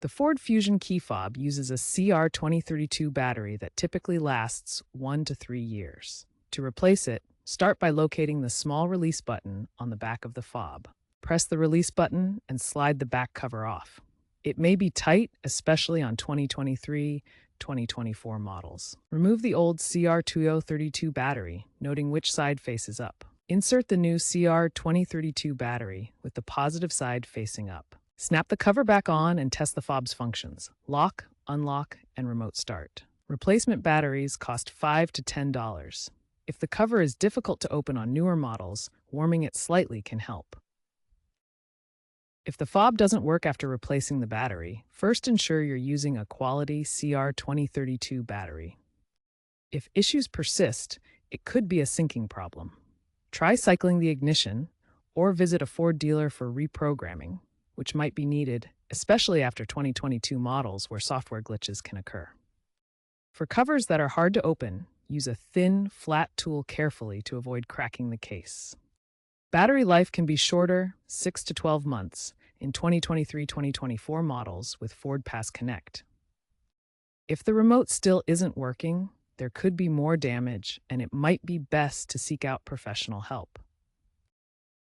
The Ford Fusion key fob uses a CR2032 battery that typically lasts 1 to 3 years. To replace it, start by locating the small release button on the back of the fob. Press the release button and slide the back cover off. It may be tight, especially on 2023-2024 models. Remove the old CR2032 battery, noting which side faces up. Insert the new CR2032 battery with the positive side facing up. Snap the cover back on and test the fob's functions: lock, unlock, and remote start. Replacement batteries cost $5 to $10. If the cover is difficult to open on newer models, warming it slightly can help. If the fob doesn't work after replacing the battery, first ensure you're using a quality CR2032 battery. If issues persist, it could be a syncing problem. Try cycling the ignition or visit a Ford dealer for reprogramming, which might be needed, especially after 2022 models where software glitches can occur. For covers that are hard to open, use a thin, flat tool carefully to avoid cracking the case. Battery life can be shorter, 6 to 12 months, in 2023-2024 models with Ford Pass Connect. If the remote still isn't working, there could be more damage, and it might be best to seek out professional help.